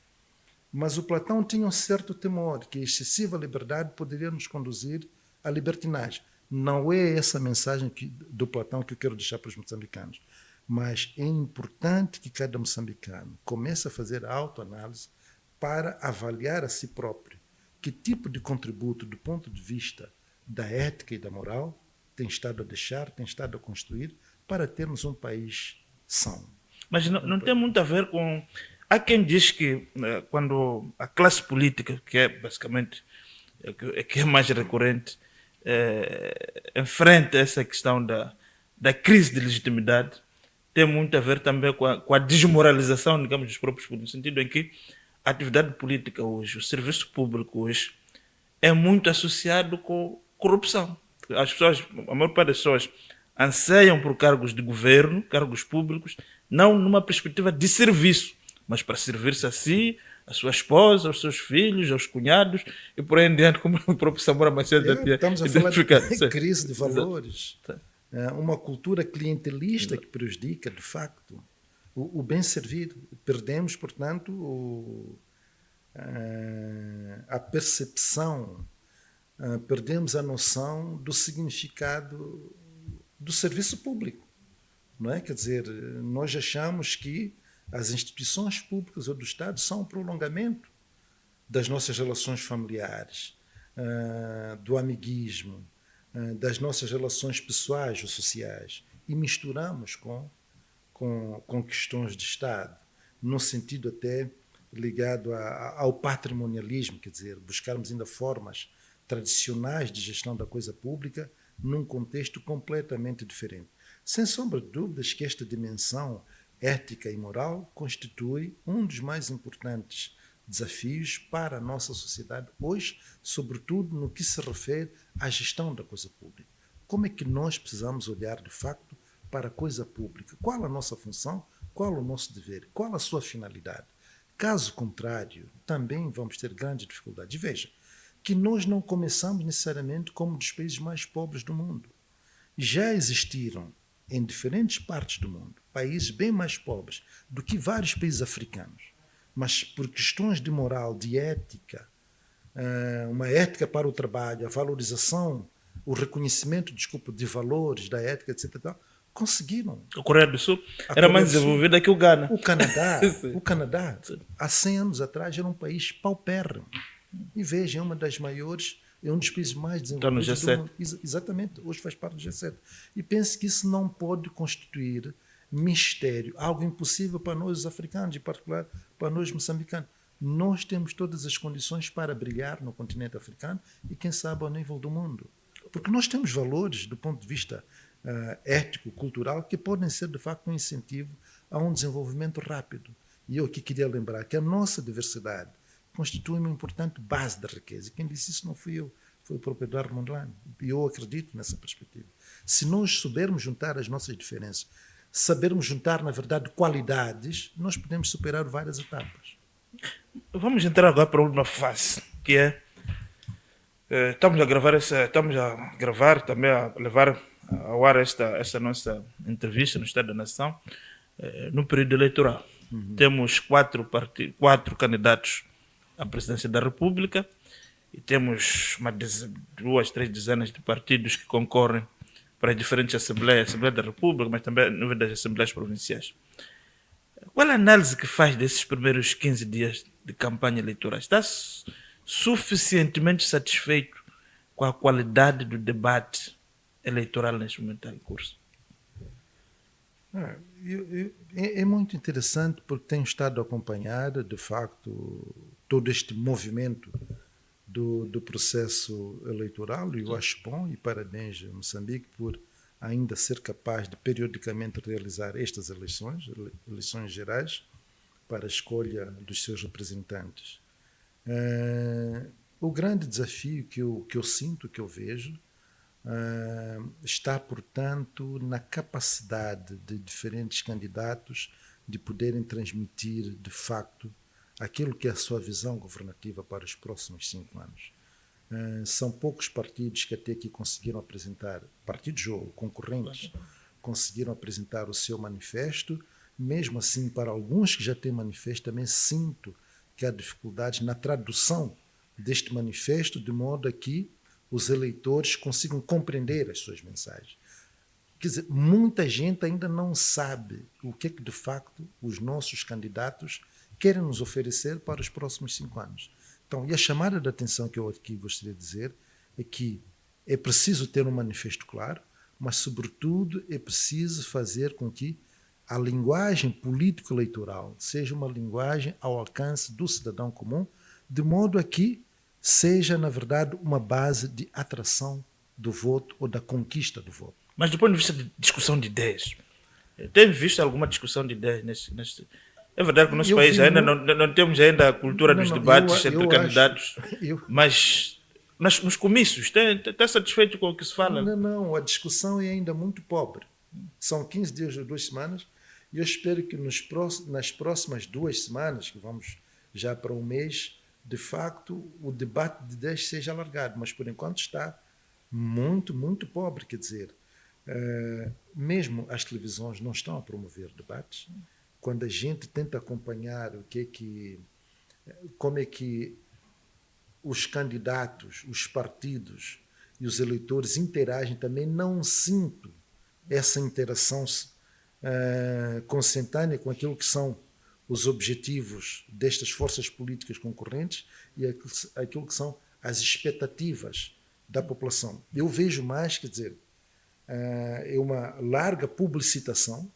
mas o Platão tinha um certo temor que a excessiva liberdade poderia nos conduzir à libertinagem. Não é essa a mensagem do Platão que eu quero deixar para os moçambicanos, mas é importante que cada moçambicano comece a fazer a autoanálise para avaliar a si próprio que tipo de contributo do ponto de vista da ética e da moral tem estado a deixar, tem estado a construir para termos um país são. Mas não tem muito a ver com... Há quem diz que quando a classe política, que é basicamente que é mais recorrente, enfrenta essa questão da crise de legitimidade, tem muito a ver também com a desmoralização, digamos, dos próprios políticos, no sentido em que a atividade política hoje, o serviço público hoje, é muito associado com corrupção. As pessoas, a maior parte das pessoas anseiam por cargos de governo, cargos públicos, não numa perspectiva de serviço, mas para servir-se a si, a sua esposa, aos seus filhos, aos cunhados e por aí em diante, como o próprio Samora Machel já tinha identificado. Estamos a falar de crise de valores, uma cultura clientelista que prejudica, de facto, o bem servir. Perdemos, portanto, a percepção, perdemos a noção do significado do serviço público. Não é? Quer dizer, nós achamos que as instituições públicas ou do Estado são um prolongamento das nossas relações familiares, do amiguismo, das nossas relações pessoais ou sociais, e misturamos com questões de Estado, no sentido até ligado ao patrimonialismo, quer dizer, buscarmos ainda formas tradicionais de gestão da coisa pública num contexto completamente diferente. Sem sombra de dúvidas que esta dimensão ética e moral constitui um dos mais importantes desafios para a nossa sociedade hoje, sobretudo no que se refere à gestão da coisa pública. Como é que nós precisamos olhar, de facto, para a coisa pública? Qual a nossa função? Qual o nosso dever? Qual a sua finalidade? Caso contrário, também vamos ter grandes dificuldades. Veja, que nós não começamos necessariamente como dos países mais pobres do mundo. Já existiram em diferentes partes do mundo países bem mais pobres do que vários países africanos, mas por questões de moral, de ética, uma ética para o trabalho, a valorização, o reconhecimento, de valores, da ética, etc., conseguiram. A Coreia do Sul era mais desenvolvida que o Ghana. O Canadá, há 100 anos atrás, era um país paupérrimo. E veja, é uma das maiores, é um dos países mais desenvolvidos do mundo. Exatamente, hoje faz parte do G7. E penso que isso não pode constituir mistério, algo impossível para nós os africanos, em particular para nós moçambicanos. Nós temos todas as condições para brilhar no continente africano e, quem sabe, ao nível do mundo. Porque nós temos valores, do ponto de vista ético, cultural, que podem ser, de facto, um incentivo a um desenvolvimento rápido. E eu aqui queria lembrar que a nossa diversidade constitui uma importante base da riqueza. E quem disse isso não fui eu, foi o próprio Eduardo Mondlane. E eu acredito nessa perspectiva. Se nós soubermos juntar as nossas diferenças, sabermos juntar, na verdade, qualidades, nós podemos superar várias etapas. Vamos entrar agora para a última fase, que é estamos a gravar, também a levar ao ar esta nossa entrevista no Estado da Nação no período eleitoral. Temos quatro candidatos à presidência da República e temos duas, três dezenas de partidos que concorrem para as diferentes assembleias, Assembleia da República, mas também no nível das assembleias provinciais. Qual a análise que faz desses primeiros 15 dias de campanha eleitoral? Está suficientemente satisfeito com a qualidade do debate eleitoral neste momento em curso? É muito interessante porque tenho estado a acompanhar, de facto, todo este movimento do processo eleitoral, e eu acho bom, e parabéns a Moçambique por ainda ser capaz de periodicamente realizar estas eleições gerais, para a escolha dos seus representantes. O grande desafio que eu sinto, que eu vejo, está, portanto, na capacidade de diferentes candidatos de poderem transmitir, de facto, aquilo que é a sua visão governativa para os próximos 5 anos. São poucos partidos que até aqui conseguiram apresentar, partidos ou concorrentes, conseguiram apresentar o seu manifesto. Mesmo assim, para alguns que já têm manifesto, também sinto que há dificuldades na tradução deste manifesto, de modo a que os eleitores consigam compreender as suas mensagens. Quer dizer, muita gente ainda não sabe o que é que, de facto, os nossos candidatos querem nos oferecer para os próximos 5 anos. Então, e a chamada de atenção que eu aqui gostaria de dizer é que é preciso ter um manifesto claro, mas, sobretudo, é preciso fazer com que a linguagem político-eleitoral seja uma linguagem ao alcance do cidadão comum, de modo a que seja, na verdade, uma base de atração do voto ou da conquista do voto. Mas do ponto de vista de discussão de ideias, tem visto alguma discussão de ideias neste... É verdade que no nosso país ainda não temos ainda a cultura dos debates entre candidatos, mas nos comícios, está satisfeito com o que se fala? Não, a discussão é ainda muito pobre. São 15 dias ou 2 semanas, e eu espero que nas próximas 2 semanas, que vamos já para um mês, de facto, o debate de ideias seja alargado, mas por enquanto está muito, muito pobre. Quer dizer, mesmo as televisões não estão a promover debates, quando a gente tenta acompanhar como é que os candidatos, os partidos e os eleitores interagem, também não sinto essa interação consentânea com aquilo que são os objetivos destas forças políticas concorrentes e aquilo que são as expectativas da população. Eu vejo mais, quer dizer, é uma larga publicitação,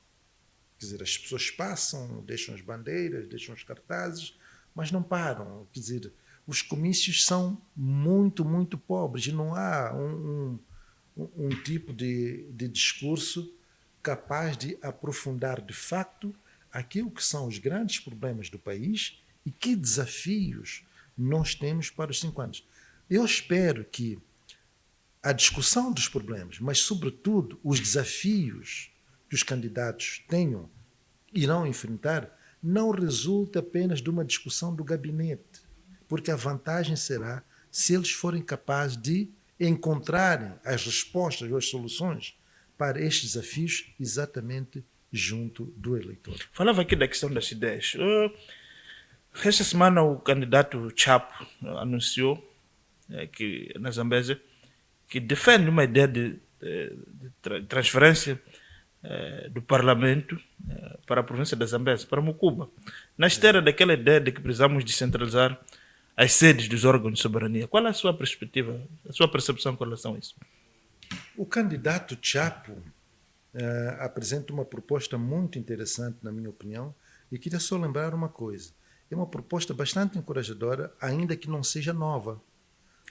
quer dizer, as pessoas passam, deixam as bandeiras, deixam os cartazes, mas não param. Quer dizer, os comícios são muito, muito pobres e não há um tipo de discurso capaz de aprofundar de facto aquilo que são os grandes problemas do país e que desafios nós temos para os 5 anos. Eu espero que a discussão dos problemas, mas sobretudo os desafios que os candidatos irão enfrentar, não resulte apenas de uma discussão do gabinete, porque a vantagem será se eles forem capazes de encontrarem as respostas ou as soluções para estes desafios exatamente junto do eleitor. Falava aqui da questão das ideias. Esta semana o candidato Chapo anunciou que na Zambésia que defende uma ideia de transferência do Parlamento para a província da Zambésia, para Mucuba, na esteira daquela ideia de que precisamos descentralizar as sedes dos órgãos de soberania. Qual é a sua perspectiva, a sua percepção com relação a isso? O candidato Chapo apresenta uma proposta muito interessante, na minha opinião, e queria só lembrar uma coisa. É uma proposta bastante encorajadora, ainda que não seja nova.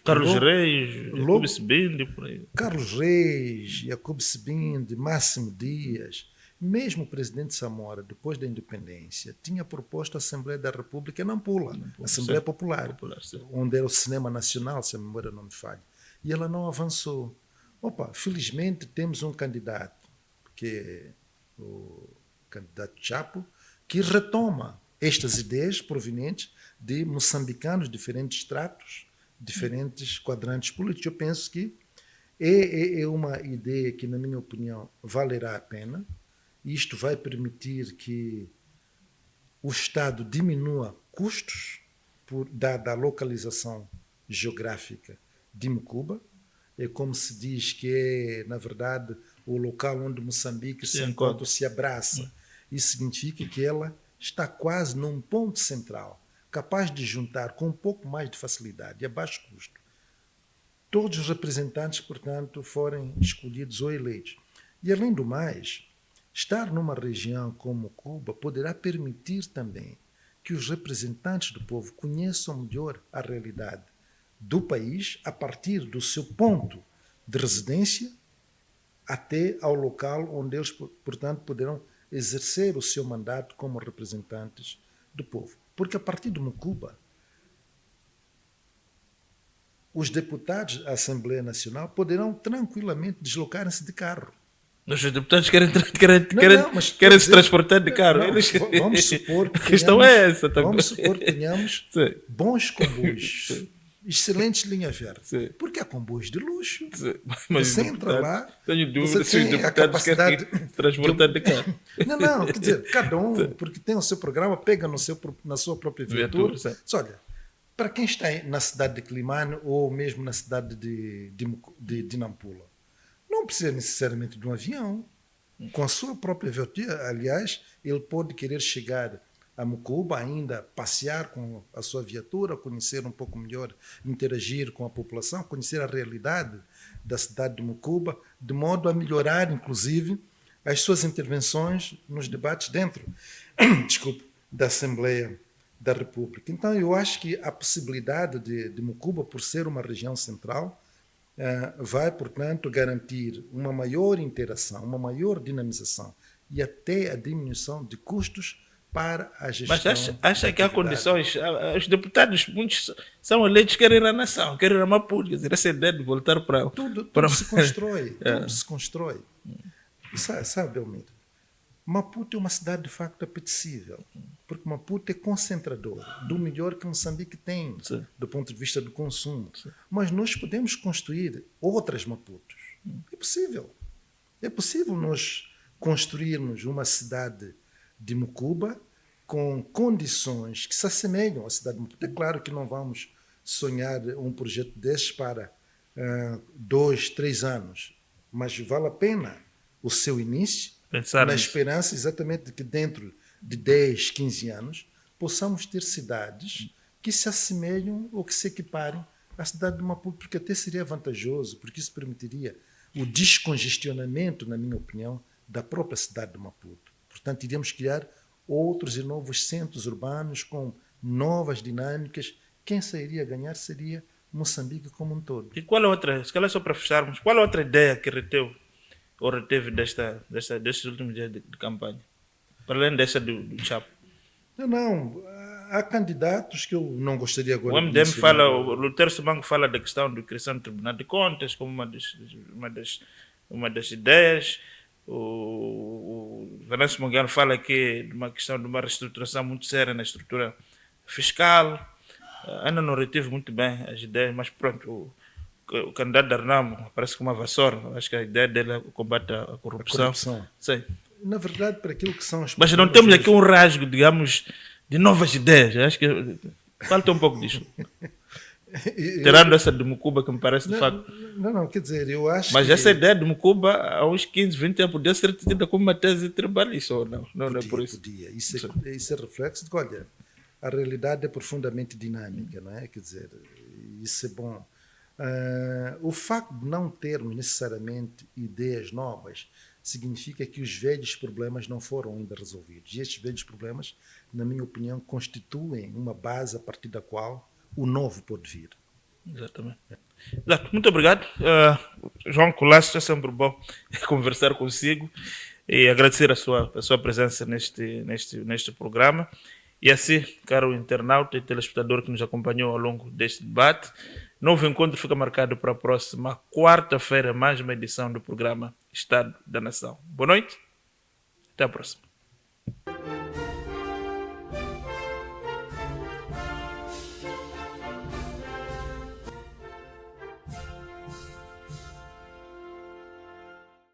Carlos Reis, Jacob Sebinde, por aí. Carlos Reis, Jacob Sebinde, Máximo Dias, mesmo o presidente Samora, depois da independência, tinha proposto a Assembleia da República em Nampula, Assembleia Popular, onde era o Cinema Nacional, se a memória não me falha. E ela não avançou. Felizmente temos um candidato, que é o candidato Chapo, que retoma estas ideias provenientes de moçambicanos, diferentes estratos, diferentes quadrantes políticos. Eu penso que é uma ideia que, na minha opinião, valerá a pena. Isto vai permitir que o Estado diminua custos da localização geográfica de Mucuba. É como se diz que é, na verdade, o local onde Moçambique se encontra, se abraça. Isso significa que ela está quase num ponto central, capaz de juntar com um pouco mais de facilidade e a baixo custo todos os representantes, portanto, forem escolhidos ou eleitos. E, além do mais, estar numa região como Cuba poderá permitir também que os representantes do povo conheçam melhor a realidade do país a partir do seu ponto de residência até ao local onde eles, portanto, poderão exercer o seu mandato como representantes do povo. Porque a partir de Mucuba, os deputados da Assembleia Nacional poderão tranquilamente deslocarem-se de carro. Os deputados querem se transportar de carro. Vamos supor que a questão é essa também. Vamos supor que tenhamos bons comboios, excelentes linhas verdes. Porque há comboios de luxo. Mas você entra lá, tenho dúvida se os deputados querem se transportar de carro. Não, quer dizer, cada um, porque tem o seu programa, pega na sua própria viatura. Olha, para quem está na cidade de Climane ou mesmo na cidade de Nampula, não precisa necessariamente de um avião. Com a sua própria viatura, aliás, ele pode querer chegar a Mucuba, ainda passear com a sua viatura, conhecer um pouco melhor, interagir com a população, conhecer a realidade da cidade de Mucuba, de modo a melhorar, inclusive, as suas intervenções nos debates dentro da Assembleia da República. Então, eu acho que a possibilidade de Mucuba, por ser uma região central, vai, portanto, garantir uma maior interação, uma maior dinamização e até a diminuição de custos para a gestão. Mas acha que há condições? Os deputados, muitos são eleitos, querem ir à nação, querem ir a Maputo, quer dizer, essa ideia de voltar para... Tudo se constrói, tudo se constrói. Sabe, Almeida, Maputo é uma cidade de facto apetecível, porque Maputo é concentrador do melhor que Moçambique tem, do ponto de vista do consumo. Mas nós podemos construir outras Maputos. É possível. É possível nós construirmos uma cidade de Mucuba com condições que se assemelham à cidade de Maputo. É claro que não vamos sonhar um projeto desses para 2, 3 anos, mas vale a pena o seu início, Pensar na nisso. esperança exatamente de que dentro de 10, 15 anos possamos ter cidades que se assemelham ou que se equiparem à cidade de Maputo, porque até seria vantajoso, porque isso permitiria o descongestionamento, na minha opinião, da própria cidade de Maputo. Portanto, iríamos criar outros e novos centros urbanos com novas dinâmicas. Quem sairia a ganhar seria Moçambique como um todo. E qual é outra, se calhar só para fecharmos, qual é outra ideia que reteve destes últimos dias de campanha? Para além dessa do Chapo. Não, há candidatos que eu não gostaria agora O de MDM mencionar. fala, o Lutero Simango fala da questão do criação do Tribunal de Contas como uma das ideias. O Venâncio Mongano fala aqui de uma questão de uma reestruturação muito séria na estrutura fiscal. Ainda não retive muito bem as ideias, mas pronto, o candidato Arnamo parece com uma vassoura. Acho que a ideia dele é o combate à corrupção. Sim. Na verdade, para aquilo que são as Mas não temos aqui um rasgo, digamos, de novas ideias. Acho que falta um pouco disso. Tirando essa de Mucuba, que me parece de facto. Não, quer dizer, eu acho Mas que essa ideia de Mucuba, há uns 15, 20 anos, podia ser tida como uma tese trabalhista ou não? Não é por isso. Podia. Isso é reflexo de que, olha, a realidade é profundamente dinâmica, não é? Quer dizer, isso é bom. O facto de não termos necessariamente ideias novas significa que os velhos problemas não foram ainda resolvidos. E estes velhos problemas, na minha opinião, constituem uma base a partir da qual o novo pode vir. Exatamente. Exato. Muito obrigado. João Colasso, é sempre bom conversar consigo e agradecer a sua presença neste programa. E assim, caro internauta e telespectador que nos acompanhou ao longo deste debate, novo encontro fica marcado para a próxima quarta-feira, mais uma edição do programa Estado da Nação. Boa noite, até a próxima.